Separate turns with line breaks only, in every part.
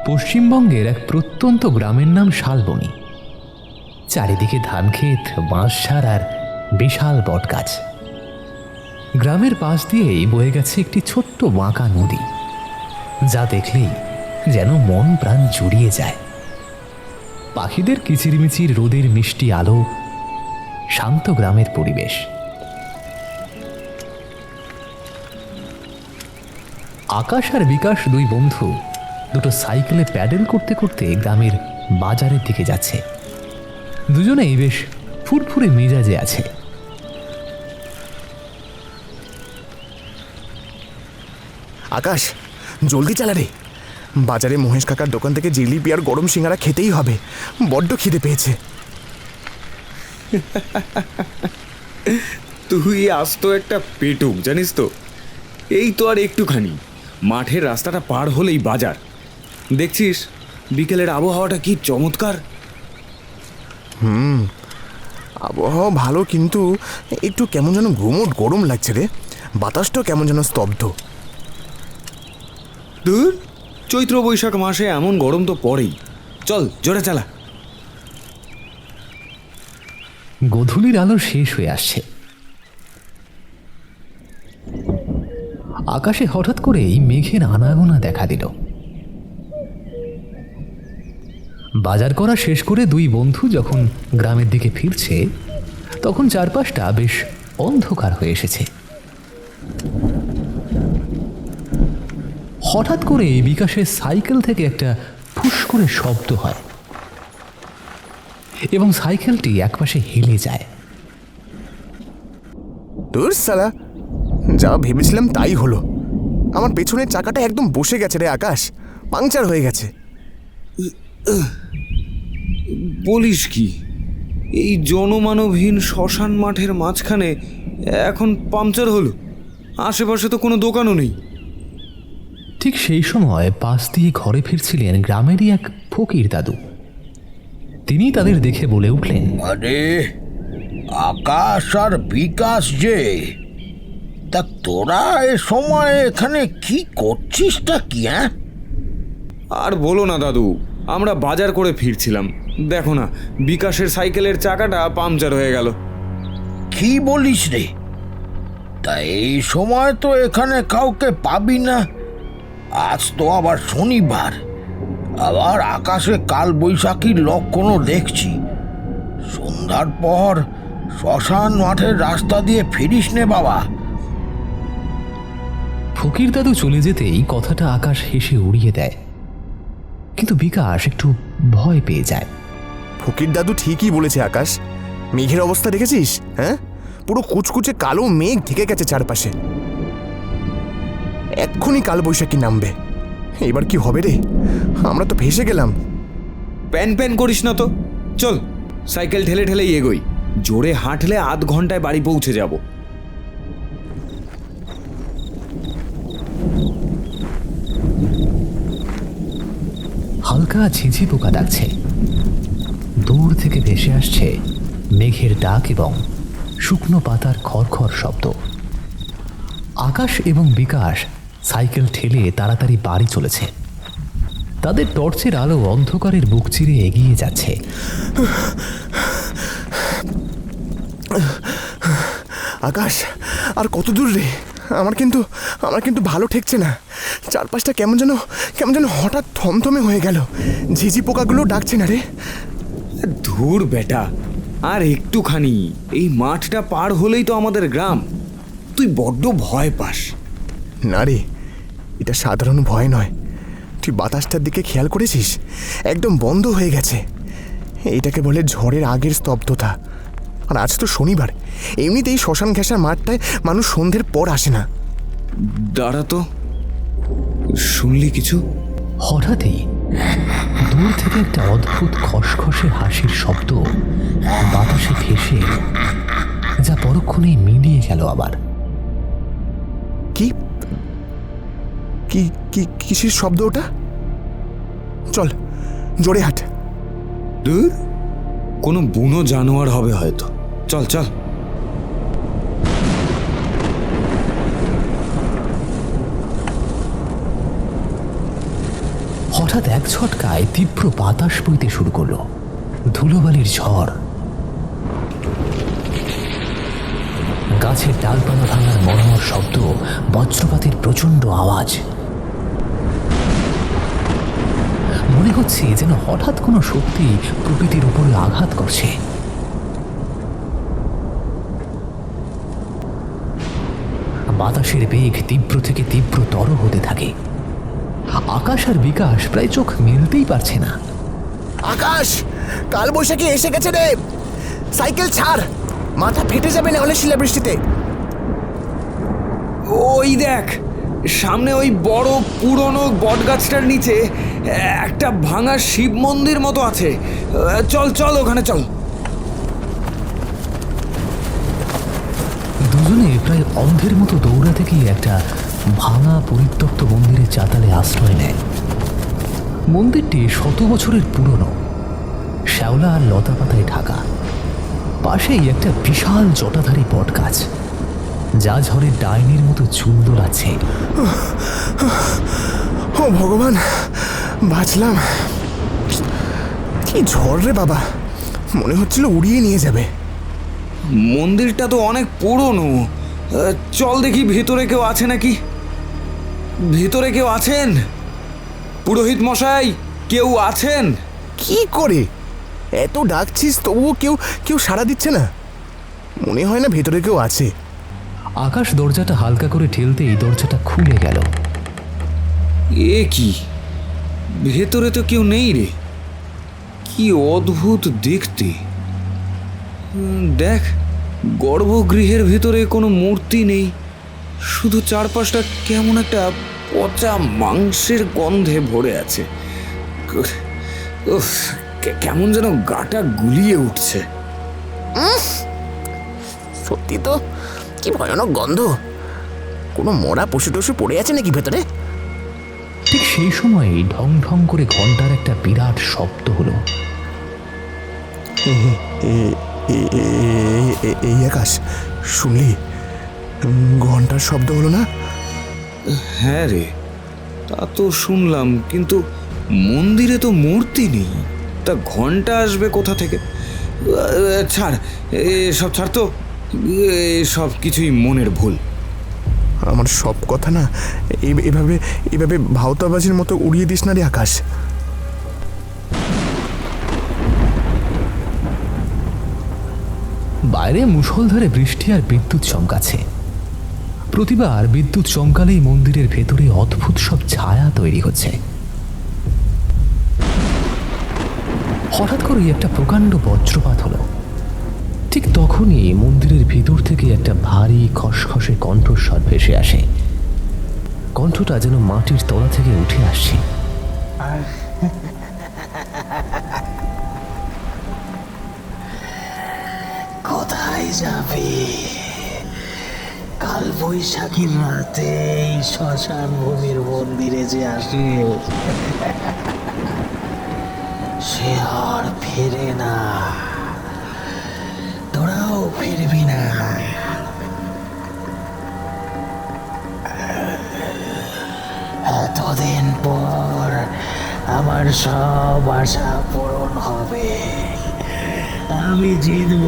পশ্চিমবঙ্গের এক প্রত্যন্ত গ্রামের নাম শালবনী। চারিদিকে ধানক্ষেত, বাঁশঝাড় আর বিশাল বটগাছ। গ্রামের পাশ দিয়েই বয়ে গেছে একটি ছোট্ট বাঁকা নদী, যা দেখলেই যেন মন প্রাণ জুড়িয়ে যায়। পাখিদের কিচিরমিচির, রোদের মিষ্টি আলো, শান্ত গ্রামের পরিবেশ। আকাশ আর বিকাশ দুই বন্ধু দুটো সাইকেলে প্যাডেল করতে করতে গ্রামের বাজারের দিকে যাচ্ছে। দুজনেই বেশ ফুরফুরে মেজাজে আছে।
আকাশ, জলদি চালা রে। বাজারে মহেশ কাকার দোকান থেকে জিলিপি আর গরম সিঙ্গারা খেতেই হবে, বড্ড খিদে পেয়েছে।
তুই আজ তো একটা পেটুক, জানিস তো। এই তো আর একটুখানি, মাঠের রাস্তাটা পার হলেই বাজার। দেখছিস বিকেলের আবহাওয়াটা কি চমৎকার।
আবহাওয়া ভালো, কিন্তু একটু কেমন যেন গুমোট গরম লাগছে রে। বাতাসটাও কেমন যেন স্তব্ধ।
দূর, চৈত্র বৈশাখ মাসে এমন গরম তো পড়েই। চল জোরে চালা।
গোধূলির আলো শেষ হয়ে আসছে। আকাশে হঠাৎ করেই মেঘের আনাগোনা দেখা দিল। বাজার করা শেষ করে দুই বন্ধু যখন গ্রামের দিকে ফিরছে, তখন চারপাশটা বেশ অন্ধকার হয়ে এসেছে। হঠাৎ করে বিকাশের সাইকেল থেকে একটা ফুস করে শব্দ হয় এবং সাইকেলটি একপাশে হেলে যায়।
দূর সালা, যা ভেবেছিলাম তাই হলো। আমার পেছনের চাকাটা একদম বসে গেছে রে আকাশ, পাংচার হয়ে গেছে।
বলিস কি, এই জনমানবহীন শ্মশান মাঠের মাঝখানে এখন পাংচার হলো? আশেপাশে তো কোনো দোকানও নেই।
ঠিক সেই সময় পাশ দিয়ে ঘরে ফিরছিলেন গ্রামেরই এক ফকির দাদু। তিনি তাদের দেখে বলে উঠলেন,
আরে আকাশ আর বিকাশ যে, তা তোরা এ সময় এখানে কি করছিসটা কি? হ্যাঁ,
আর বলো না দাদু, আমরা বাজার করে ফিরছিলাম, দেখো না বিকাশের সাইকেলের চাকাটা পাংচার হয়ে গেল।
কি বলিস রে? তা এই সময় তো এখানে কাউকে পাবি না। আজ তো আবার শনিবার, আবার আকাশে কাল বৈশাখীর লক্ষণও দেখছি। সন্ধ্যার পর শ্মশান মাঠের রাস্তা দিয়ে ফিরিস নে বাবা।
ফকির দাদু চলে যেতেই কথাটা আকাশ হেসে উড়িয়ে দেয়, কিন্তু বিকাশ একটু ভয় পেয়ে যায়।
ফকির দাদু ঠিকই বলেছে আকাশ। মেঘের অবস্থা দেখেছিস? হ্যাঁ, পুরো কুচকুচে কালো মেঘ ঢেকে গেছে চারপাশে। এক্ষুনি কাল বৈশাখী নামবে। এবার কি হবে রে? আমরা তো ভেসে গেলাম।
প্যান প্যান করিস না তো, চল সাইকেল ঠেলে ঠেলেই এগোই। জোরে হাঁটলে আধ ঘন্টায় বাড়ি পৌঁছে যাব।
হালকা ঝিঝি পোকা ডাকছে। দূর থেকে ভেসে আসছে মেঘের ডাক এবং শুকনো পাতার খড়খড় শব্দ। আকাশ এবং বিকাশ সাইকেল ঠেলে তাড়াতাড়ি বাড়ি চলেছে। তাদের টর্চের আলো অন্ধকারের বুক চিরে এগিয়ে যাচ্ছে।
আকাশ, আর কত দূর রে? আমার কিন্তু ভালো ঠেকছে না। চারপাশটা কেমন যেন হঠাৎ থমথমে হয়ে গেল। ঝিঝি পোকাগুলো ডাকছে না রে।
ধুর বেটা, আর একটুখানি, এই মাঠটা পার হলেই তো আমাদের গ্রাম। তুই বড্ড ভয় পাস।
না রে, এটা সাধারণ ভয় নয়। তুই বাতাসটার দিকে খেয়াল করেছিস? একদম বন্ধ হয়ে গেছে। এইটাকে বলে ঝড়ের আগের স্তব্ধতা। আর আজ তো শনিবার, এমনিতেই শ্মশান ঘেঁষার মাঠটায় মানুষ সন্ধ্যের পর আসে না।
দাঁড়া তো, শুনলি কিছু?
হঠাৎই দূর থেকে একটা অদ্ভুত খসখসে হাসির শব্দ বাতাসে ভেসে এলো, যা পরক্ষণেই মিলিয়ে গেল আবার।
কি কি কি কিসের শব্দ ওটা? চল জোরে হাঁট।
দূর, কোনো বুনো জানোয়ার হবে হয়তো। চল চল।
হঠাৎ এক ঝটকায় তীব্র বাতাস বইতে শুরু করলো, ধুলোবালির ঝড়। গাছের ডালপালা ভাঙার মর্মর শব্দ, বজ্রপাতের প্রচণ্ড আওয়াজ। মনে হচ্ছে যেন হঠাৎ কোনো শক্তি প্রকৃতির উপরে আঘাত করছে। বাতাসের বেগ তীব্র থেকে তীব্রতর হতে থাকে। আকাশ আর বিকাশ প্রায় চোখ মেলতেই পারছে না।
আকাশ, কাল বৈশাখী এসে গেছে রে। সাইকেল ছাড়, মাথা ফেটে যাবে না হলে শিলাবৃষ্টিতে।
ওই দেখ, সামনে ওই বড় পুরনো বটগাছটার নিচে একটা ভাঙা শিব মন্দির মতো আছে। চল চল, ওখানে চল।
দুজনে প্রায় অন্ধের মতো দৌড়াতে গিয়ে একটা ভাঙা পরিত্যক্ত মন্দিরের চাতালে আশ্রয় নেয়। মন্দিরটি 100 বছরের পুরনো, শ্যাওলা আর লতা পাতায় ঢাকা। পাশেই একটা বিশাল জটাধারী বট গাছ, যা ঝড়ের ডাইনির মতো চুল দোলাচ্ছে।
ও ভগবান, বাঁচলাম। কি ঝড় রে বাবা, মনে হচ্ছিল উড়িয়ে নিয়ে যাবে।
মন্দিরটা তো অনেক পুরনো। চল দেখি ভেতরে কেউ আছে নাকি। ভেতরে কেউ আছেন? পুরোহিত মশাই, কেউ আছেন?
কি করে এত ডাকছিস তবুও কেউ কেউ সাড়া দিচ্ছে না। মনে হয় না ভেতরে কেউ আছে।
আকাশ দরজাটা হালকা করে ঠেলতেই দরজাটা খুলে গেল।
এ কি, ভেতরে তো কেউ নেই রে। কি অদ্ভুত দেখতে। দেখ, গর্ভগৃহের ভেতরে কোনো মূর্তি নেই, শুধু চারপাশটা কেমন একটা পচা মাংসের গন্ধে ভরে আছে। উফ, কেমন যেন গাটা গুলিয়ে উঠছে।
সত্যি তো, কি ভয়ানক গন্ধ। কোনো মরা পশু টশু পড়ে আছে নাকি ভেতরে?
ঠিক সেই সময়ই ঢং ঢং করে ঘন্টার একটা বিরাট শব্দ হলো।
এই আকাশ, শুনলি? ঘন্টার শব্দ হলো না?
হ্যাঁ রে, তা তো শুনলাম, কিন্তু মন্দিরে তো মূর্তি নেই, তা ঘন্টা আসবে কোথা থেকে? ছাড়, এসব ছাড় তো, সব কিছুই মনের ভুল।
আমার সব কথা না এভাবে এভাবে ভাওতাবাজির মতো উড়িয়ে দিস না রে আকাশ।
বাইরে মুষলধারে বৃষ্টি আর বিদ্যুৎ চমকাচ্ছে। প্রতিবার বিদ্যুৎ চমকালেই মন্দিরের ভেতরে অদ্ভুত সব ছায়া তৈরি হচ্ছে। হঠাৎ করেই একটা প্রকাণ্ড বজ্রপাত হলো। ঠিক তখনই মন্দিরের ভিতর থেকে একটা ভারী খসখসে কণ্ঠস্বর ভেসে আসে। কণ্ঠটা যেন মাটির তলা থেকে উঠে আসছে।
কোথায় যাবে? কাল বৈশাখীর রাতে এই শ্মশান ভূমির মন্দিরে যে আসে সে আর ফেরে না। তোরাও ফিরবি না। এতদিন পর আমার সব আশা পূরণ হবে। আমি জিতব।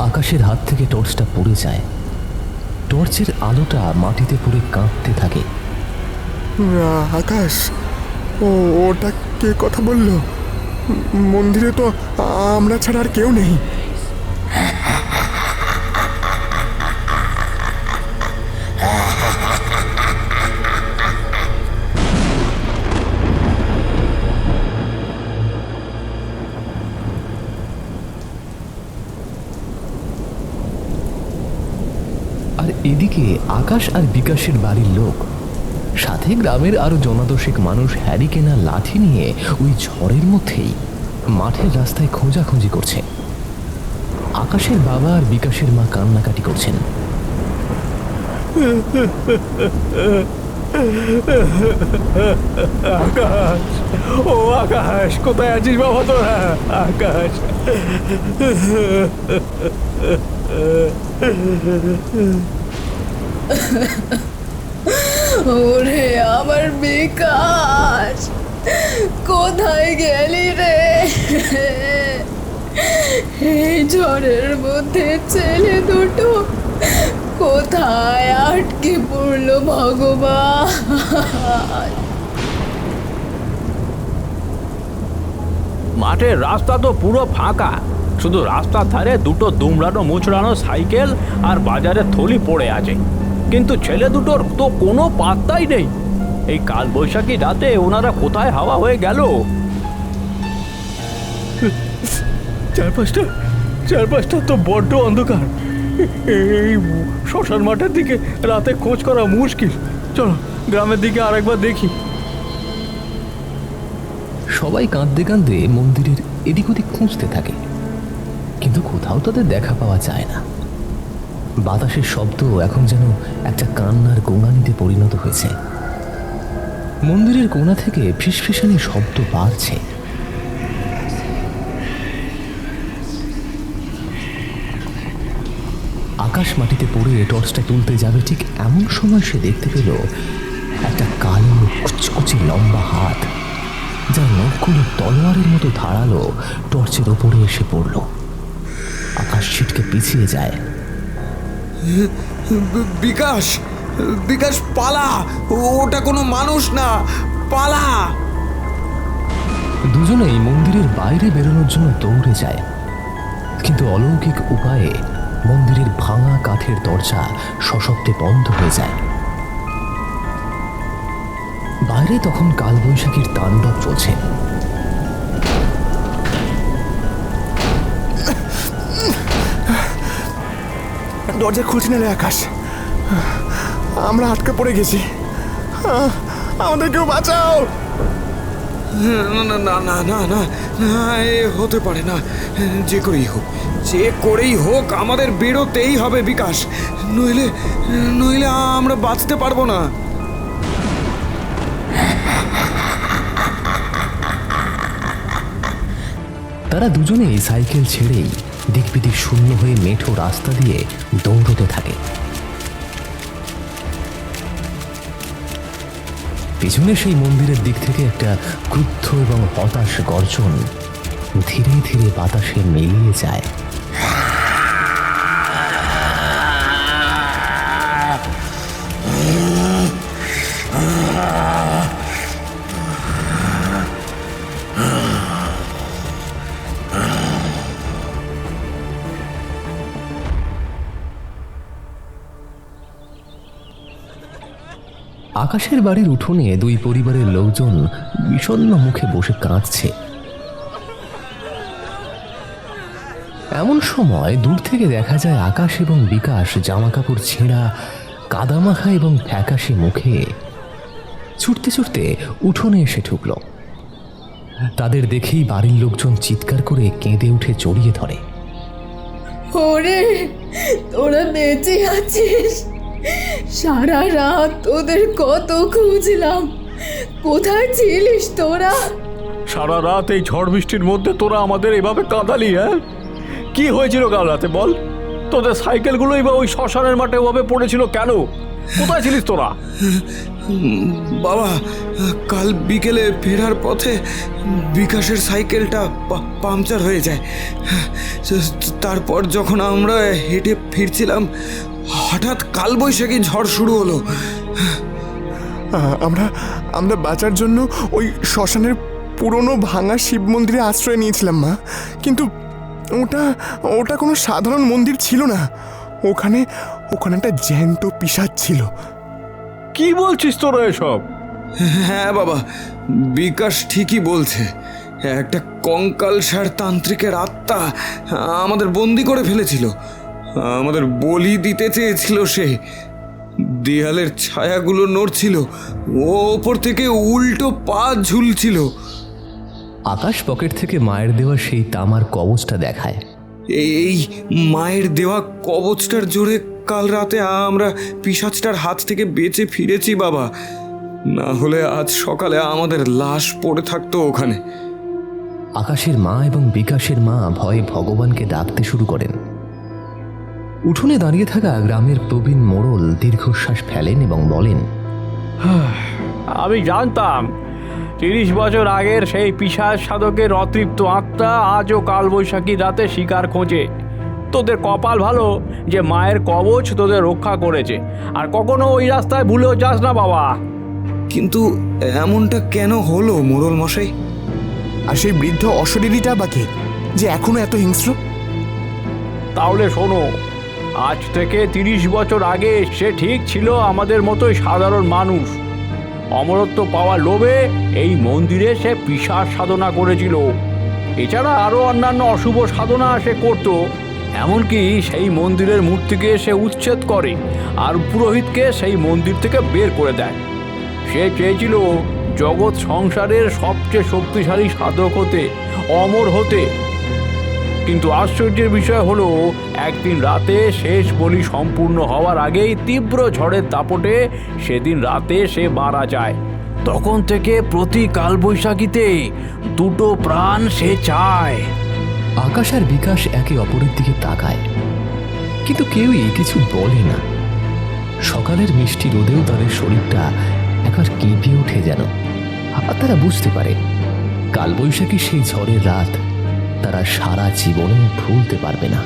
আকাশের হাত থেকে টর্চটা পড়ে যায়। টর্চের আলোটা মাটিতে পড়ে কাঁপতে থাকে।
আকাশ, ওটা কে কথা বললো? মন্দিরে তো আমরা ছাড়া আর কেউ নেই।
আর এদিকে আকাশ আর বিকাশের বাড়ির লোক, সাথে গ্রামের আরো জনাদশেক মানুষ হ্যারিকেন আর লাঠি নিয়ে ওই ঝড়ের মধ্যেই মাঠের রাস্তায় খোঁজাখুঁজি করছে। আকাশের বাবা আর বিকাশের মা কান্নাকাটি করছেন।
আকাশ, ও আকাশ, কোথায় আছিস বাবা তোরা? আকাশ,
ওরে আমার বিকাশ, কোথায় গেলি রে? এই ঝড়ের মধ্যে ছেলে দুটো কোথায় আটকে পড়লো ভগবান?
মাঠের রাস্তা তো পুরো ফাঁকা, শুধু রাস্তার ধারে দুটো দুমড়ানো মুচড়ানো সাইকেল আর বাজারে থলি পড়ে আছে, কিন্তু ছেলে দুটোর তো কোনো পাত্তাই নেই। এই কাল বৈশাখী রাতে ওনারা কোথায় হাওয়া হয়ে গেল? চারপাশটা তো বড্ড অন্ধকার। এই শ্মশান মাঠের দিকে রাতে খোঁজ করা মুশকিল। চলো গ্রামের দিকে আরেকবার দেখি।
সবাই কাঁদতে কাঁদতে মন্দিরের এদিক ওদিক খুঁজতে থাকে, কিন্তু কোথাও তাদের দেখা পাওয়া যায় না। বাতাসের শব্দ এখন যেন একটা কান্নার গোঙানিতে পরিণত হয়েছে। মন্দিরের কোণা থেকে ফিসফিসানি শব্দ বাড়ছে। আকাশ মাটিতে পড়ে টর্চটা তুলতে যাবে, ঠিক এমন সময় সে দেখতে পেল একটা কালো কুচকুচে লম্বা হাত, যার নখগুলো তলোয়ারের মতো ধারালো, টর্চের ওপরে এসে পড়ল। আকাশ ছিটকে পিছিয়ে যায়।
বিকাশ, বিকাশ পালা, ওটা কোনো মানুষ না, পালা।
দুজনেই মন্দিরের বাইরে বেরোনোর জন্য দৌড়ে যায়, কিন্তু অলৌকিক উপায়ে মন্দিরের ভাঙা কাঠের দরজা সশব্দে বন্ধ হয়ে যায়। বাইরে তখন কালবৈশাখীর তাণ্ডব চলছে।
দরজা খুলছি না রে আকাশ, আমরা আটকে পড়ে গেছি। আমাদের কেউ বাঁচাও।
না না না না না না না, এ হতে পারে না। যে করেই হোক আমাদের বেরোতেই হবে বিকাশ, নইলে নইলে আমরা বাঁচতে পারবো না।
তারা দুজনেই সাইকেল ছেড়েই দিকবিদিক শূন্য হয়ে মেঠো রাস্তা দিয়ে দৌড়তে থাকে। পিছনে সেই মন্দিরের দিক থেকে একটা ক্রুদ্ধ এবং হতাশ গর্জন ধীরে ধীরে বাতাসে মিলিয়ে যায়। আকাশের বাড়ির উঠোনে দুই পরিবারের লোকজন বিষণ্ণ মুখে বসে কাঁদছে। এমন সময় দূর থেকে দেখা যায় আকাশ এবং বিকাশ জামা কাপড় ছেঁড়া, কাদামাখা এবং ফ্যাকাশে মুখে ছুটতে ছুটতে উঠোনে এসে ঢুকল। তাদের দেখেই বাড়ির লোকজন চিৎকার করে কেঁদে উঠে জড়িয়ে ধরে।
ওরে, তোরা বেঁচে আছিস? সারা রাত তোদের কত খুঁজলাম, কোথায় ছিলিস তোরা?
সারা রাত এই ঝড় বৃষ্টির মধ্যে তোরা আমাদের এভাবে কাঁদালি? হ্যাঁ, কি হয়েছিল কাল রাতে বল? তোদের সাইকেলগুলোই বা ওই শ্মশানের মাঠে ওভাবে পড়েছিল কেন? কোথায় ছিলিস তোরা?
বাবা, কাল বিকেলে ফেরার পথে বিকাশের সাইকেলটা পাংচার হয়ে যায়। তারপর যখন আমরা হেঁটে ফিরছিলাম, হঠাৎ কালবৈশাখী ঝড় শুরু হলো।
আমরা বাঁচার জন্য ওই শ্মশানের পুরনো ভাঙা শিব মন্দিরে আশ্রয় নিয়েছিলাম মা, কিন্তু ওটা কোনো সাধারণ মন্দির ছিল না। ওখানে একটা জ্যান্ত পিশাচ ছিল।
কি বলছিস তোরা এসব?
হ্যাঁ বাবা, বিকাশ ঠিকই বলছে। একটা কঙ্কালসার তান্ত্রিকের আত্মা আমাদের বন্দি করে ফেলেছিল, আমাদের বলি দিতে চেয়েছিল। সে দেয়ালের ছায়াগুলো নড়ছিল, ও ওপর থেকে উল্টো পা ঝুলছিল।
আকাশ পকেট থেকে মায়ের দেওয়া সেই তামার কবচটা দেখায়।
এই মায়ের দেওয়া কবচটার জোরে কাল রাতে আমরা পিশাচটার হাত থেকে বেঁচে ফিরেছি বাবা, না হলে আজ সকালে আমাদের লাশ পড়ে থাকতো ওখানে।
আকাশের মা এবং বিকাশের মা ভয়ে ভগবানকে ডাকতে শুরু করেন। উঠোনে দাঁড়িয়ে থাকা গ্রামের প্রবীণ মোড়ল দীর্ঘশ্বাস ফেলেন এবং বলেন,
আমি জানতাম 30 বছর আগের সেই পিশাচ সাধকের অতৃপ্ত আত্মা আজও কালবৈশাখী রাতে শিকার খোঁজে। তোদের কপাল ভালো যে মায়ের কবচ তোদের রক্ষা করেছে, আর কখনো ওই রাস্তায় ভুলেও যাস না বাবা।
কিন্তু এমনটা কেন হলো মোড়ল মশাই?
আর সেই বৃদ্ধ অশরীরীটা বা কে, যে এখনো এত হিংস্র?
তাহলে শোনো, আজ থেকে 30 বছর আগে সে ঠিক ছিল আমাদের মতোই সাধারণ মানুষ। অমরত্ব পাওয়ার লোভে এই মন্দিরে সে পিশাচ সাধনা করেছিল। এছাড়া আরও অন্যান্য অশুভ সাধনা সে করত। এমনকি সেই মন্দিরের মূর্তিকে সে উচ্ছেদ করে আর পুরোহিতকে সেই মন্দির থেকে বের করে দেয়। সে চেয়েছিল জগৎ সংসারের সবচেয়ে শক্তিশালী সাধক হতে, অমর হতে। কিন্তু আশ্চর্যের বিষয় হলো, একদিন রাতে শেষ বলি সম্পূর্ণ হওয়ার আগেই তীব্র ঝড়ের দাপটে সেদিন রাতে সে মারা যায়। তখন থেকে প্রতি কালবৈশাখীতে 2টো প্রাণ সে চায়।
আকাশ আর বিকাশ একে অপরের দিকে তাকায়, কিন্তু কেউই কিছু বলে না। সকালের মিষ্টি রোদেও তাদের শরীরটা একবার কেঁপে ওঠে যেন। আর তারা বুঝতে পারে কালবৈশাখী সেই ঝড়ের রাত তারা সারা জীবনে ভুলতে পারবে না।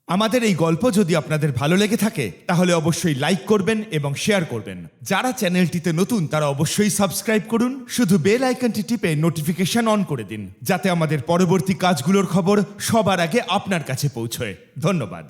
আমাদের এই গল্প যদি আপনাদের ভালো লেগে থাকে তাহলে অবশ্যই লাইক করবেন এবং শেয়ার করবেন। যারা চ্যানেলটিতে নতুন তারা অবশ্যই সাবস্ক্রাইব করুন। শুধু বেল আইকনটি টিপে নোটিফিকেশন অন করে দিন, যাতে আমাদের পরবর্তী কাজগুলোর খবর সবার আগে আপনার কাছে পৌঁছয়। ধন্যবাদ।